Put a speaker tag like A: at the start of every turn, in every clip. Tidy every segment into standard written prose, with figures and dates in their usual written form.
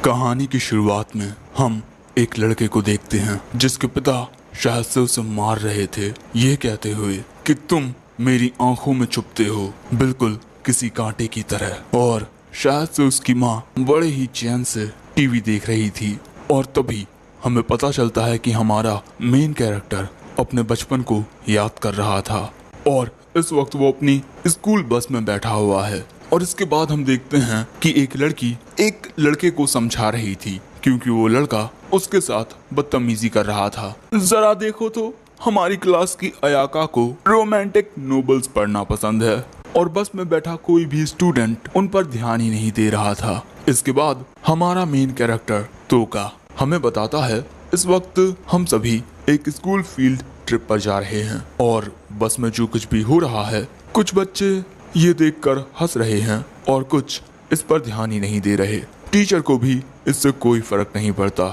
A: कहानी की शुरुआत में हम एक लड़के को देखते हैं जिसके पिता शायद से उसे मार रहे थे, ये कहते हुए कि तुम मेरी आंखों में चुभते हो बिल्कुल किसी कांटे की तरह। और शायद से उसकी माँ बड़े ही चैन से टीवी देख रही थी। और तभी हमें पता चलता है कि हमारा मेन कैरेक्टर अपने बचपन को याद कर रहा था और इस वक्त वो अपनी स्कूल बस में बैठा हुआ है। और इसके बाद हम देखते हैं कि एक लड़की एक लड़के को समझा रही थी क्योंकि वो लड़का उसके साथ बदतमीजी कर रहा था। जरा देखो तो हमारी क्लास की अयाका को रोमांटिक नोवेल्स पढ़ना पसंद है और बस में बैठा कोई भी स्टूडेंट उन पर ध्यान ही नहीं दे रहा था। इसके बाद हमारा मेन कैरेक्टर तोका हमें बताता है इस वक्त हम सभी एक स्कूल फील्ड ट्रिप पर जा रहे हैं और बस में जो कुछ भी हो रहा है कुछ बच्चे ये देखकर हंस रहे हैं और कुछ इस पर ध्यान ही नहीं दे रहे। टीचर को भी इससे कोई फर्क नहीं पड़ता।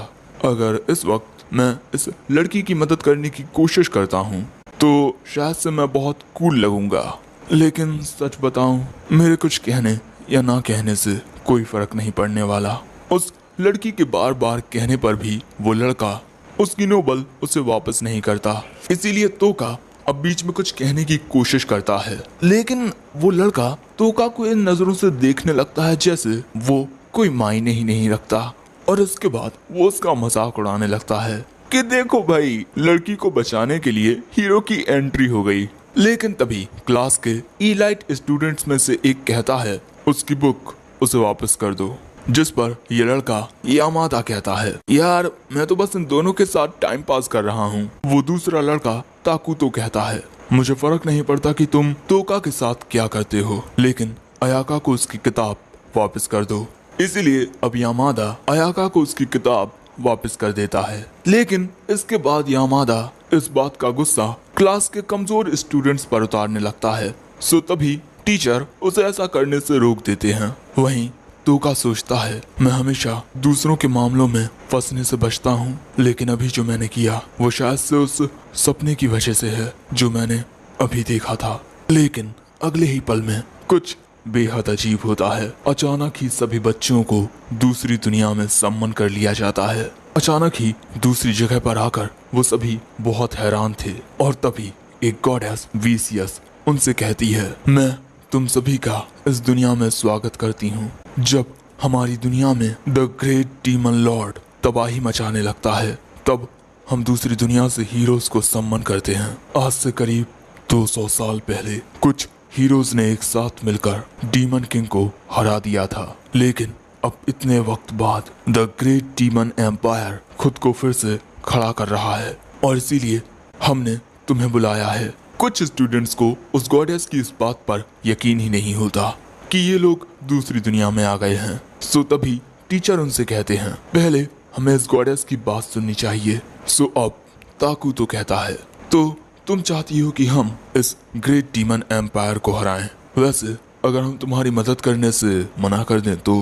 A: अगर इस वक्त मैं इस लड़की की मदद करने की कोशिश करता हूँ तो शायद से मैं बहुत कूल लगूंगा, लेकिन सच बताऊं मेरे कुछ कहने या ना कहने से कोई फर्क नहीं पड़ने वाला। उस लड़की के बार बार कहने पर भी वो लड़का उसकी नोबल उसे वापस नहीं करता। इसीलिए तोका अब बीच में कुछ कहने की कोशिश करता है, लेकिन वो लड़का तोका को इन नजरों से देखने लगता है जैसे वो कोई मायने ही नहीं रखता। और इसके बाद वो उसका मजाक उड़ाने लगता है कि देखो भाई, लड़की को बचाने के लिए हीरो की एंट्री हो गई। लेकिन तभी क्लास के इलाइट स्टूडेंट्स में से एक कहता है उसकी बुक उसे वापस कर दो, जिस पर ये लड़का यामादा कहता है यार मैं तो बस इन दोनों के साथ टाइम पास कर रहा हूँ। वो दूसरा लड़का ताकू तो कहता है मुझे फर्क नहीं पड़ता कि तुम तोका के साथ क्या करते हो, लेकिन अयाका को उसकी किताब वापस कर दो। इसीलिए अब यामादा अयाका को उसकी किताब वापस कर देता है। लेकिन इसके बाद यामादा इस बात का गुस्सा क्लास के कमजोर स्टूडेंट्स पर उतारने लगता है। सो तभी टीचर उसे ऐसा करने से रोक देते हैं। वहीं तोका सोचता है मैं हमेशा दूसरों के मामलों में फंसने से बचता हूँ, लेकिन अभी जो मैंने किया वो शायद से उस सपने की वजह से है जो मैंने अभी देखा था। लेकिन अगले ही पल में कुछ बेहद अजीब होता है। अचानक ही सभी बच्चों को दूसरी दुनिया में सम्मन कर लिया जाता है। अचानक ही दूसरी जगह पर आकर वो सभी बहुत हैरान थे और तभी एक गॉडेस वीसियस उनसे कहती है मैं तुम सभी का इस दुनिया में स्वागत करती हूँ। जब हमारी दुनिया में द ग्रेट डीमन लॉर्ड तबाही मचाने लगता है तब हम दूसरी दुनिया से हीरोज को सम्मन करते हैं। आज से करीब 200 साल पहले कुछ हीरोज ने एक साथ मिलकर डीमन किंग को हरा दिया था, लेकिन अब इतने वक्त बाद द ग्रेट डीमन एम्पायर खुद को फिर से खड़ा कर रहा है और इसीलिए हमने तुम्हें बुलाया है। कुछ स्टूडेंट्स को उस गॉडेस की इस बात पर यकीन ही नहीं होता कि ये लोग दूसरी दुनिया में आ गए हैं। सो तभी टीचर उनसे कहते हैं पहले हमें इस गॉडेस की बात सुननी चाहिए। सो अब ताकू तो कहता है तो तुम चाहती हो कि हम इस ग्रेट डीमन एम्पायर को हराएं। वैसे अगर हम तुम्हारी मदद करने से मना कर दें तो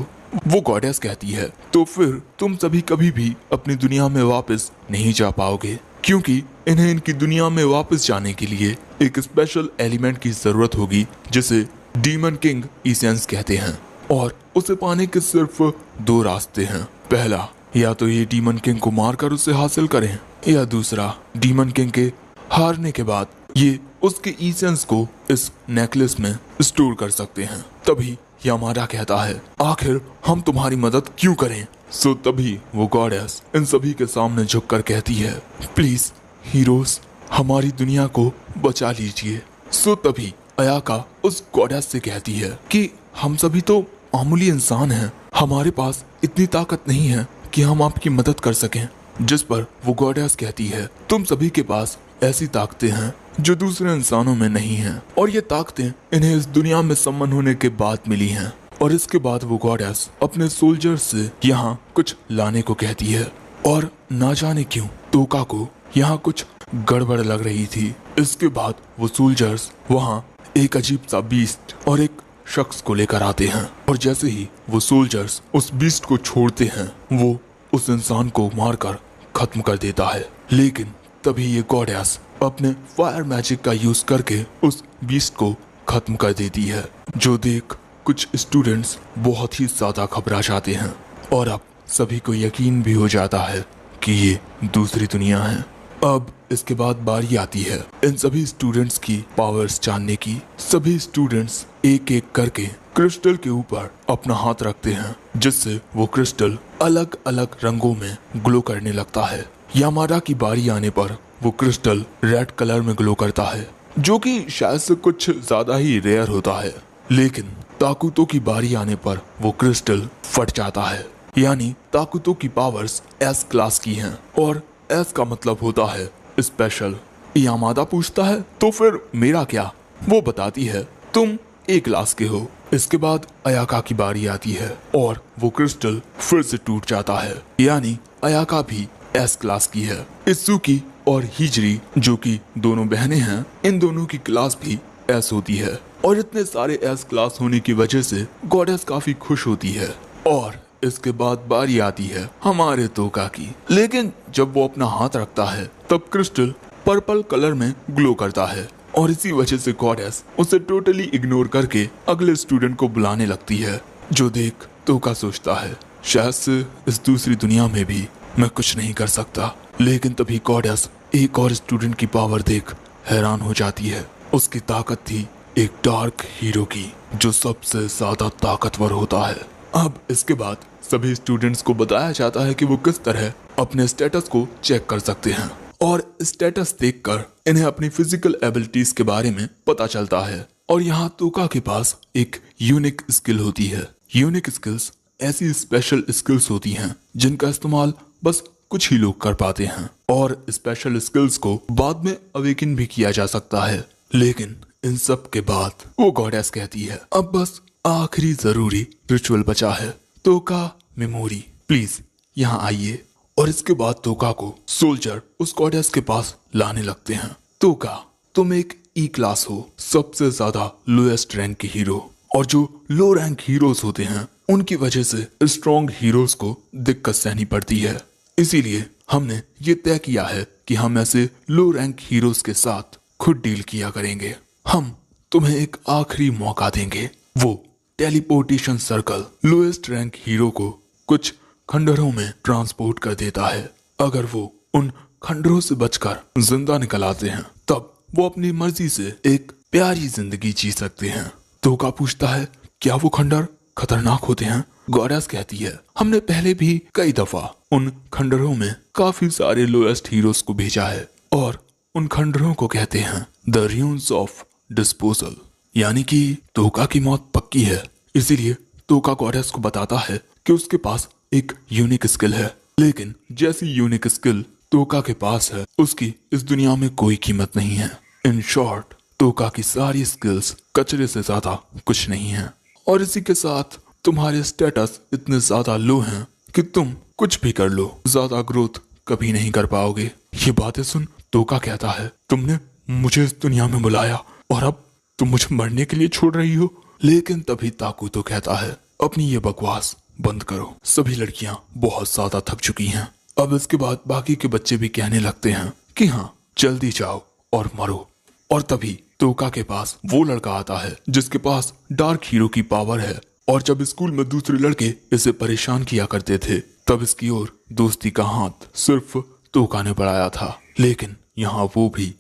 A: वो गॉडेस कहती है तो फिर तुम सभी कभी भी अपनी दुनिया में वापस नहीं जा पाओगे, क्योंकि इन्हें इनकी दुनिया में वापस जाने के लिए एक स्पेशल एलिमेंट की जरूरत होगी जिसे डीमन किंग इसेंस कहते हैं। और उसे पाने के सिर्फ 2 रास्ते हैं। पहला, या तो ये डीमन किंग को मारकर उसे हासिल करें, या दूसरा डीमन किंग के हारने के बाद ये उसके इसेंस को इस नेकलेस में स्टोर कर सकते हैं। तभी यामादा कहता है आखिर हम तुम्हारी मदद क्यों करें। सो तभी वो गॉडेस इन सभी के सामने झुककर कहती है प्लीज हीरोज हमारी दुनिया को बचा लीजिए। सो तभी अयाका उस गॉडेस से कहती है कि हम सभी तो मामूली इंसान हैं, हमारे पास इतनी ताकत नहीं है कि हम आपकी मदद कर सकें। जिस पर वो गॉडेस कहती है तुम सभी के पास ऐसी ताकतें हैं जो दूसरे इंसानों में नहीं हैं, और ये ताकतें इन्हें इस दुनिया में सम्मन होने के बाद मिली हैं। और इसके बाद वो गॉडेस अपने सोल्जर्स से यहाँ कुछ लाने को कहती है और ना जाने क्यों तोका को यहाँ कुछ गड़बड़ लग रही थी। इसके बाद वो सोल्जर्स वहाँ एक अजीब सा बीस्ट और एक शख्स को लेकर आते हैं और जैसे ही वो सोल्जर्स उस बीस्ट को छोड़ते हैं वो उस इंसान को मारकर खत्म कर देता है। लेकिन तभी ये गॉडेस अपने फायर मैजिक का यूज करके उस बीस्ट को खत्म कर देती है, जो देख कुछ स्टूडेंट्स बहुत ही ज्यादा घबरा जाते हैं और अब सभी को यकीन भी हो जाता है कि ये दूसरी दुनिया है। अब इसके बाद बारी आती है इन सभी स्टूडेंट्स की पावर्स जानने की। सभी स्टूडेंट्स एक एक करके क्रिस्टल के ऊपर अपना हाथ रखते हैं, जिससे वो क्रिस्टल अलग अलग रंगों में ग्लो करने लगता है। यामाडा की बारी आने पर वो क्रिस्टल रेड कलर में ग्लो करता है, जो कि शायद से कुछ ज्यादा ही रेयर होता है। लेकिन ताकुतो की बारी आने पर वो क्रिस्टल फट जाता है, यानी ताकुतो की पावर्स एस क्लास की हैं और एस का मतलब होता है स्पेशल। यामादा पूछता है तो फिर मेरा क्या? वो बताती है तुम ए क्लास के हो। इसके बाद अयाका की बारी आती है और वो क्रिस्टल फिर से टूट जाता है, यानी अयाका भी एस क्लास की है। इत्सुकी और हिजरी जो कि दोनों बहनें हैं, इन दोनों की क्लास भी एस होती है और इतने सारे एस क्लास होने की वजह से गॉडेस काफी खुश होती है। और इसके बाद बारी आती है हमारे तोका की। लेकिन जब वो अपना हाथ रखता है तब क्रिस्टल पर्पल कलर में ग्लो करता है और इसी वजह से गॉडेस उसे टोटली इग्नोर करके अगले स्टूडेंट को बुलाने लगती है, जो देख तोका सोचता है शायद से इस दूसरी दुनिया में भी मैं कुछ नहीं कर सकता। लेकिन तभी गॉडेस एक और स्टूडेंट की पावर देख हैरान हो जाती है। उसकी ताकत थी एक डार्क हीरो की, जो सबसे ज्यादा ताकतवर होता है। अब इसके बाद सभी स्टूडेंट्स को बताया जाता है कि वो किस तरह अपने स्टेटस को चेक कर सकते हैं और स्टेटस देखकर इन्हें अपनी फिजिकल एबिलिटीज के बारे में पता चलता है। और यहाँ तोका के पास एक यूनिक स्किल होती है। यूनिक स्किल्स ऐसी स्पेशल स्किल्स होती हैं जिनका इस्तेमाल बस कुछ ही लोग कर पाते हैं और स्पेशल स्किल्स को बाद में अवेकन भी किया जा सकता है। लेकिन इन सब के बाद वो गॉडेस कहती है अब बस आखिरी जरूरी रिचुअल बचा है, तोका मेमोरी, प्लीज यहाँ आइए। और इसके बाद तोका को सोल्जर उस गॉडेस के पास लाने लगते हैं। तोका, तुम एक ई क्लास हो, सबसे ज्यादा लोएस्ट रैंक के हीरो, और जो लो रैंक हीरोज होते हैं उनकी वजह से स्ट्रॉन्ग हीरोज को दिक्कत सहनी पड़ती है। इसीलिए हमने ये तय किया है कि हम ऐसे लो रैंक हीरोज के साथ खुद डील किया करेंगे। हम तुम्हें एक आखिरी मौका देंगे। वो teleportation circle lowest rank hero को कुछ खंडरों में ट्रांसपोर्ट कर देता है। अगर वो उन खंडरों से बचकर जिंदा निकल आते हैं तब वो अपनी मर्जी से एक प्यारी जिंदगी जी सकते हैं। तोका पूछता है क्या वो खंडर खतरनाक होते हैं? गॉडेस कहती है हमने पहले भी कई दफा उन खंडरों में काफी सारे लोएस्ट हीरोज को भेजा है और उन खंडरों को कहते हैं द र्यून्स ऑफ डिस्पोजल, यानी कि तोका की मौत पक्की है। इसीलिए तोका गॉडेस को बताता है कि उसके पास एक यूनिक स्किल है, लेकिन जैसी यूनिक स्किल तोका के पास है उसकी इस दुनिया में कोई कीमत नहीं है। इन शॉर्ट तोका की सारी स्किल्स कचरे से ज्यादा कुछ नहीं है। और इसी के साथ तुम्हारे स्टेटस इतने ज्यादा लो हैं कि तुम कुछ भी कर लो, ज्यादा ग्रोथ कभी नहीं कर पाओगे। ये बातें सुन तोका कहता है तुमने मुझे इस दुनिया में बुलाया और अब तुम मुझे मरने के लिए छोड़ रही हो। लेकिन तभी ताकुतो कहता है अपनी ये बकवास बंद करो, सभी लड़कियां बहुत ज्यादा थक चुकी हैं। अब इसके बाद बाकी के बच्चे भी कहने लगते हैं कि हाँ जल्दी जाओ और मरो। और तभी तोका के पास वो लड़का आता है जिसके पास डार्क हीरो की पावर है, और जब स्कूल में दूसरे लड़के इसे परेशान किया करते थे तब इसकी ओर दोस्ती का हाथ सिर्फ तोका ने बढ़ाया था। लेकिन यहाँ वो भी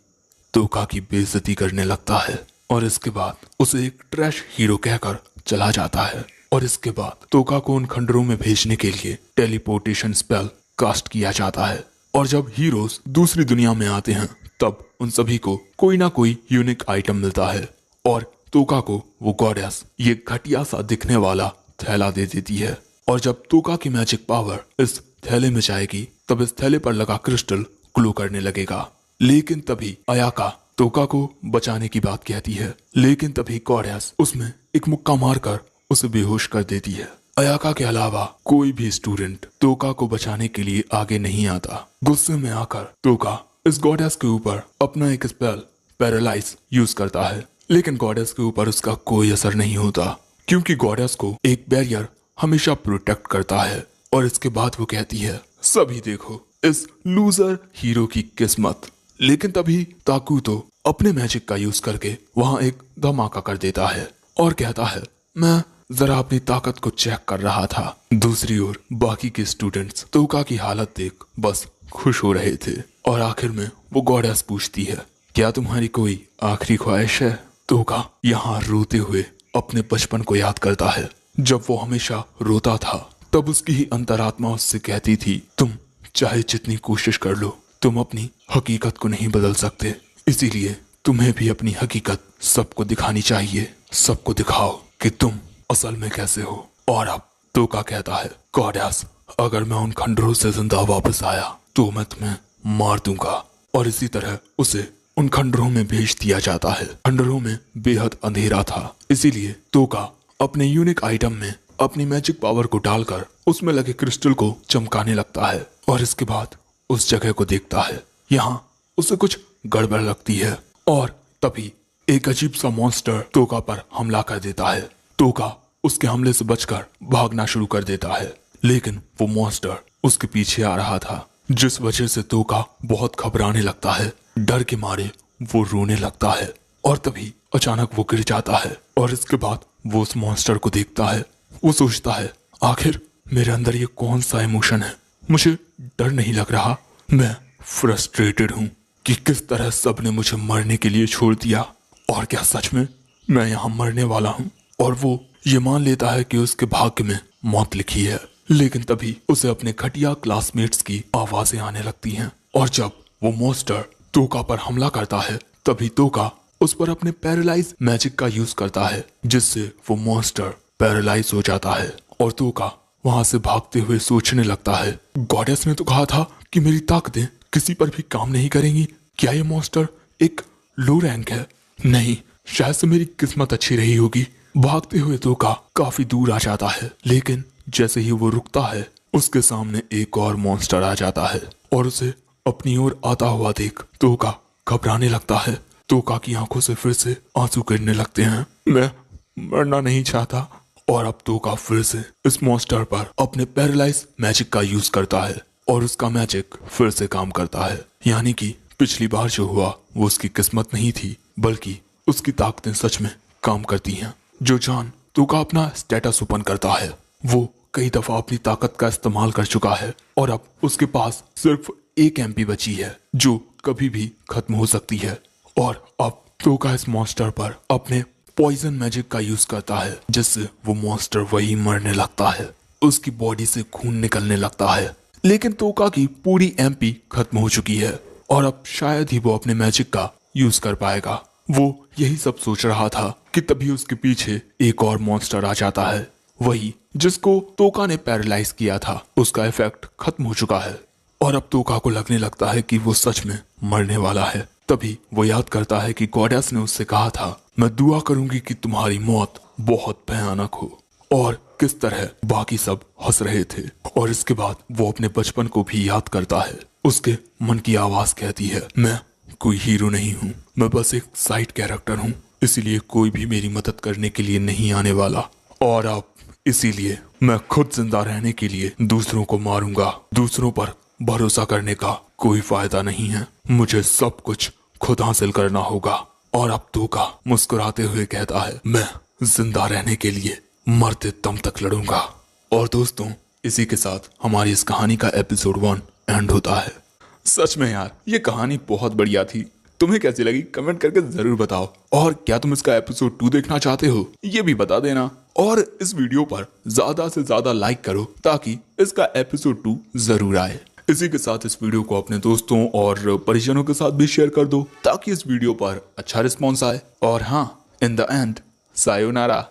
A: तोका की बेइज्जती करने लगता है और इसके बाद उसे एक ट्रैश हीरो कहकर चला जाता है। और इसके बाद तोका को उन खंडरों में भेजने के लिए टेलीपोर्टेशन स्पेल कास्ट किया जाता है। और जब हीरोज दूसरी दुनिया में आते हैं तब उन सभी को कोई ना कोई यूनिक आइटम मिलता है और तोका को वो गॉडेस ये घटिया सा दिखने वाला थैला दे देती है। और जब तोका की मैजिक पावर इस थैले में जाएगी तब इस थैले पर लगा क्रिस्टल ग्लो करने लगेगा। लेकिन तभी अयाका तोका को बचाने की बात कहती है, लेकिन तभी गॉडेस उसमें एक मुक्का मारकर उसे बेहोश कर देती है। अयाका के अलावा कोई भी स्टूडेंट तोका को बचाने के लिए आगे नहीं आता। गुस्से में आकर तोका इस गॉडेस के ऊपर अपना एक स्पेल पैरालाइज यूज करता है, लेकिन गॉडेस के ऊपर उसका कोई असर नहीं होता क्योंकि गॉडेस को एक बैरियर हमेशा प्रोटेक्ट करता है। और इसके बाद वो कहती है सभी देखो इस लूजर हीरो की किस्मत। लेकिन तभी ताकुतो अपने मैजिक का यूज करके वहां एक धमाका कर देता है और कहता है मैं जरा अपनी ताकत को चेक कर रहा था। दूसरी ओर बाकी के स्टूडेंट्स तोका की हालत देख बस खुश हो रहे थे। और आखिर में वो गॉडेस पूछती है, क्या तुम्हारी कोई आखिरी ख्वाहिश है? तोका यहाँ रोते हुए अपने बचपन को याद करता है। जब वो हमेशा रोता था तब उसकी ही अंतरात्मा उससे कहती थी, तुम चाहे जितनी कोशिश कर लो, तुम अपनी हकीकत को नहीं बदल सकते, इसीलिए तुम्हें भी अपनी हकीकत सबको दिखानी चाहिए। सबको दिखाओ कि तुम असल में कैसे हो। और अब तोका कहता है, गॉडेस, अगर मैं उन खंडरों से जिंदा वापस आया तो मैं तुम्हें मार दूंगा। और इसी तरह उसे उन खंडरों में भेज दिया जाता है। खंडरों में बेहद अंधेरा था, इसीलिए तोका अपने यूनिक आइटम में अपनी मैजिक पावर को डालकर उसमें लगे क्रिस्टल को चमकाने लगता है। और इसके बाद उस जगह को देखता है। यहाँ उसे कुछ गड़बड़ लगती है और तभी एक अजीब सा मॉन्स्टर तोका पर हमला कर देता है। तोका उसके हमले से बचकर भागना शुरू कर देता है, लेकिन वो मॉन्स्टर उसके पीछे आ रहा था, जिस वजह से तोका बहुत घबराने लगता है। डर के मारे वो रोने लगता है और तभी अचानक वो गिर जाता है। और इसके बाद वो उस मॉन्स्टर को देखता है। वो सोचता है, आखिर मेरे अंदर ये कौन सा इमोशन है? मुझे डर नहीं लग रहा, मैं फ्रस्ट्रेटेड हूँ कि किस तरह सबने मुझे मरने के लिए छोड़ दिया। और क्या सच में मैं यहाँ मरने वाला हूँ? और वो ये मान लेता है कि उसके भाग्य में मौत लिखी है। लेकिन तभी उसे अपने घटिया क्लासमेट्स की आवाजें आने लगती हैं। और जब वो मॉन्स्टर तोका पर हमला करता है तभी तोका उस पर अपने पैरालाइज मैजिक का यूज करता है, जिससे वो मॉन्स्टर पैरालाइज हो जाता है। और तोका वहां से भागते हुए सोचने लगता है, गॉडेस ने तो कहा था कि मेरी ताकतें किसी पर भी काम नहीं करेंगी। क्या ये मॉन्स्टर एक लो रैंक है? नहीं, शायद से मेरी किस्मत अच्छी रही होगी। भागते हुए तोका काफी दूर आ जाता है, लेकिन जैसे ही वो रुकता है उसके सामने एक और मॉन्स्टर आ जाता है और उसे अपनी ओर आता हुआ देख तोका घबराने लगता है। तोका की आंखों से फिर से आंसू गिरने लगते हैं। मैं मरना नहीं चाहता। और अब तोका फिर से इस मॉन्स्टर पर अपने पैरालाइज मैजिक का यूज करता है और उसका मैजिक फिर से काम करता है। यानी कि पिछली बार जो हुआ वो उसकी किस्मत नहीं थी, बल्कि उसकी ताकतें सच में काम करती हैं। जो जान तोका अपना स्टेटस ओपन करता है, वो कई दफा अपनी ताकत का इस्तेमाल कर चुका है और अब उसके पास सिर्फ एक एमपी बची है जो कभी भी खत्म हो सकती है। और अब तोका इस मॉन्स्टर पर अपने पॉइजन मैजिक का यूज करता है, जिससे वो मॉन्स्टर वही मरने लगता है। उसकी बॉडी से खून निकलने लगता है, लेकिन तोका की पूरी एमपी खत्म हो चुकी है और अब शायद ही वो अपने मैजिक का यूज कर पाएगा। वो यही सब सोच रहा था कि तभी उसके पीछे एक और मॉन्स्टर आ जाता है, वही जिसको तोका ने पैरालाइज किया था। उसका इफेक्ट खत्म हो चुका है और अब तोका को लगने लगता है कि वो सच में मरने वाला है। तभी वो याद करता है कि गॉडेस ने उससे कहा था, मैं दुआ करूंगी कि तुम्हारी मौत बहुत भयानक हो। और किस तरह बाकी सब हंस रहे थे। और इसके बाद वो अपने बचपन को भी याद करता है। उसके मन की आवाज कहती है, मैं कोई हीरो नहीं हूँ, मैं बस एक साइड कैरेक्टर हूँ, इसीलिए कोई भी मेरी मदद करने के लिए नहीं आने वाला। और अब इसीलिए मैं खुद जिंदा रहने के लिए दूसरों को मारूंगा। दूसरों पर भरोसा करने का कोई फायदा नहीं है, मुझे सब कुछ खुद हासिल करना होगा। और अब तोका मुस्कुराते हुए कहता है, मैं जिंदा रहने के लिए मरते दम तक लड़ूंगा। और दोस्तों, इसी के साथ हमारी इस कहानी का एपिसोड 1 एंड होता है। सच में यार, ये कहानी बहुत बढ़िया थी। तुम्हें कैसी लगी कमेंट करके जरूर बताओ। और क्या तुम इसका एपिसोड 2 देखना चाहते हो, ये भी बता देना। और इस वीडियो पर ज्यादा से ज्यादा लाइक करो ताकि इसका एपिसोड 2 जरूर आए। इसी के साथ इस वीडियो को अपने दोस्तों और परिजनों के साथ भी शेयर कर दो ताकि इस वीडियो पर अच्छा रिस्पॉन्स आए। और हाँ, इन द एंड, सायोनारा।